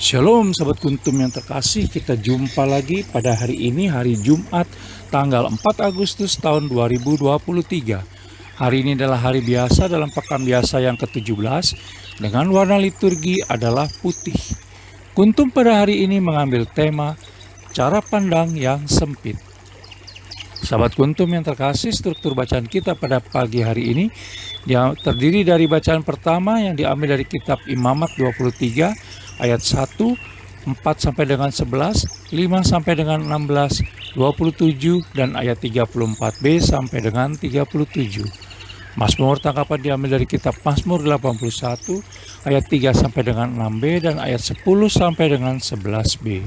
Shalom sahabat kuntum yang terkasih, kita jumpa lagi pada hari ini, hari Jumat tanggal 4 Agustus tahun 2023. Hari ini adalah hari biasa dalam pekan biasa yang ke-17 dengan warna liturgi adalah putih. Kuntum pada hari ini mengambil tema cara pandang yang sempit. Sahabat kuntum yang terkasih, struktur bacaan kita pada pagi hari ini terdiri dari bacaan pertama yang diambil dari kitab Imamat 23 ayat 1, 4 sampai dengan 11, 5 sampai dengan 16, 27 dan ayat 34b sampai dengan 37. Mazmur tangkapan diambil dari kitab Mazmur 81 ayat 3 sampai dengan 6b dan ayat 10 sampai dengan 11b.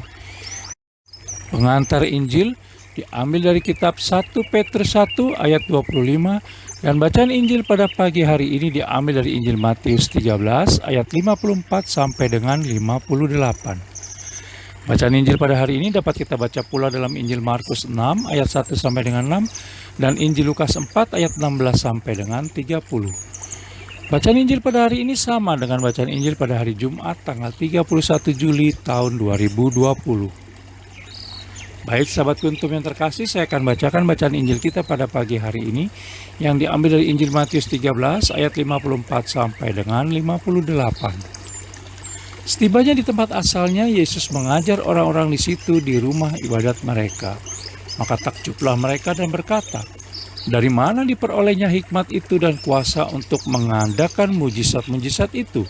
Pengantar Injil diambil dari kitab 1 Petrus 1 ayat 25 dan bacaan Injil pada pagi hari ini diambil dari Injil Matius 13 ayat 54 sampai dengan 58. Bacaan Injil pada hari ini dapat kita baca pula dalam Injil Markus 6 ayat 1 sampai dengan 6 dan Injil Lukas 4 ayat 16 sampai dengan 30. Bacaan Injil pada hari ini sama dengan bacaan Injil pada hari Jumat tanggal 31 Juli tahun 2020. Baik sahabat kuntum yang terkasih, saya akan bacakan bacaan Injil kita pada pagi hari ini yang diambil dari Injil Matius 13 ayat 54 sampai dengan 58. Setibanya di tempat asalnya, Yesus mengajar orang-orang di situ di rumah ibadat mereka. Maka takjublah mereka dan berkata, "Dari mana diperolehnya hikmat itu dan kuasa untuk mengadakan mujizat-mujizat itu?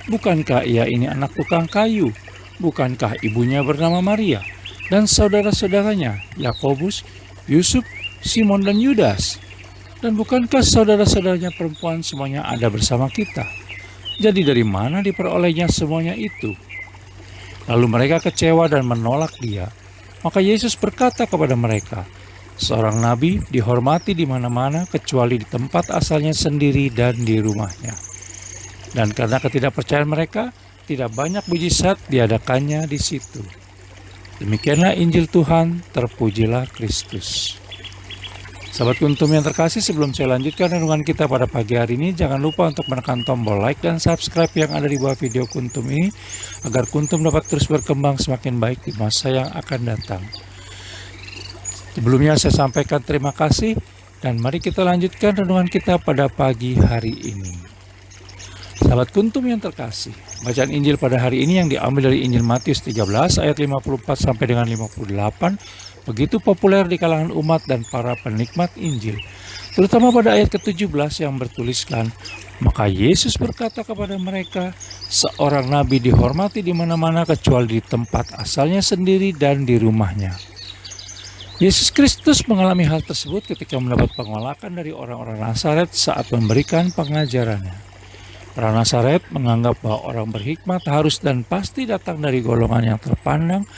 Bukankah ia ini anak tukang kayu? Bukankah ibunya bernama Maria? Dan saudara-saudaranya, Yakobus, Yusuf, Simon dan Yudas? Dan bukankah saudara-saudaranya perempuan semuanya ada bersama kita? Jadi dari mana diperolehnya semuanya itu?" Lalu mereka kecewa dan menolak dia. Maka Yesus berkata kepada mereka, "Seorang nabi dihormati di mana-mana kecuali di tempat asalnya sendiri dan di rumahnya." Dan karena ketidakpercayaan mereka, tidak banyak mujizat diadakannya di situ. Demikianlah Injil Tuhan, terpujilah Kristus. Sahabat kuntum yang terkasih, sebelum saya lanjutkan renungan kita pada pagi hari ini, jangan lupa untuk menekan tombol like dan subscribe yang ada di bawah video kuntum ini, agar kuntum dapat terus berkembang semakin baik di masa yang akan datang. Sebelumnya saya sampaikan terima kasih, dan mari kita lanjutkan renungan kita pada pagi hari ini. Sahabat kuntum yang terkasih, bacaan Injil pada hari ini yang diambil dari Injil Matius 13 ayat 54 sampai dengan 58 begitu populer di kalangan umat dan para penikmat Injil, terutama pada ayat ke-17 yang bertuliskan, "Maka Yesus berkata kepada mereka, seorang nabi dihormati di mana-mana kecuali di tempat asalnya sendiri dan di rumahnya." Yesus Kristus mengalami hal tersebut ketika mendapat penolakan dari orang-orang Nazaret saat memberikan pengajarannya. Orang Nazaret menganggap bahwa orang berhikmat harus dan pasti datang dari golongan yang terpandang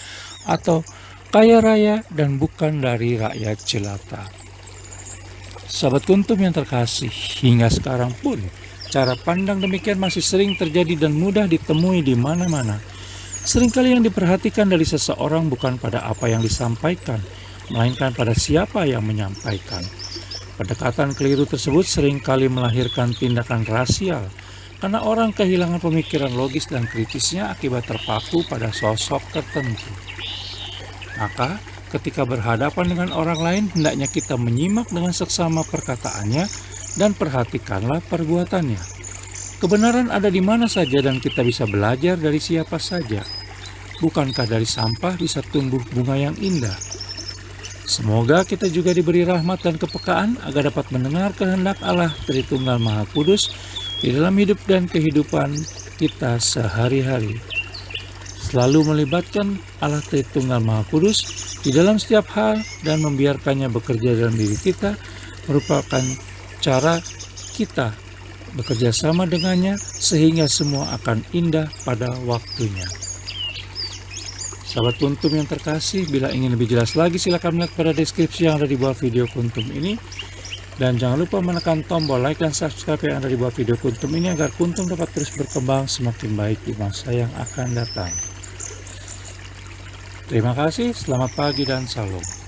atau kaya raya dan bukan dari rakyat jelata. Sahabat kuntum yang terkasih, hingga sekarang pun cara pandang demikian masih sering terjadi dan mudah ditemui di mana-mana. Seringkali yang diperhatikan dari seseorang bukan pada apa yang disampaikan, melainkan pada siapa yang menyampaikan. Pendekatan keliru tersebut seringkali melahirkan tindakan rasial, karena orang kehilangan pemikiran logis dan kritisnya akibat terpaku pada sosok tertentu. Maka, ketika berhadapan dengan orang lain, hendaknya kita menyimak dengan seksama perkataannya dan perhatikanlah perbuatannya. Kebenaran ada di mana saja dan kita bisa belajar dari siapa saja. Bukankah dari sampah bisa tumbuh bunga yang indah? Semoga kita juga diberi rahmat dan kepekaan agar dapat mendengar kehendak Allah Tritunggal Maha Kudus di dalam hidup dan kehidupan kita sehari-hari. Selalu melibatkan Allah Tritunggal Maha Kudus di dalam setiap hal dan membiarkannya bekerja dalam diri kita merupakan cara kita bekerja sama dengannya sehingga semua akan indah pada waktunya. Sahabat kuntum yang terkasih, bila ingin lebih jelas lagi silakan melihat pada deskripsi yang ada di bawah video kuntum ini. Dan jangan lupa menekan tombol like dan subscribe yang ada di bawah video kuntum ini agar kuntum dapat terus berkembang semakin baik di masa yang akan datang. Terima kasih, selamat pagi dan salam.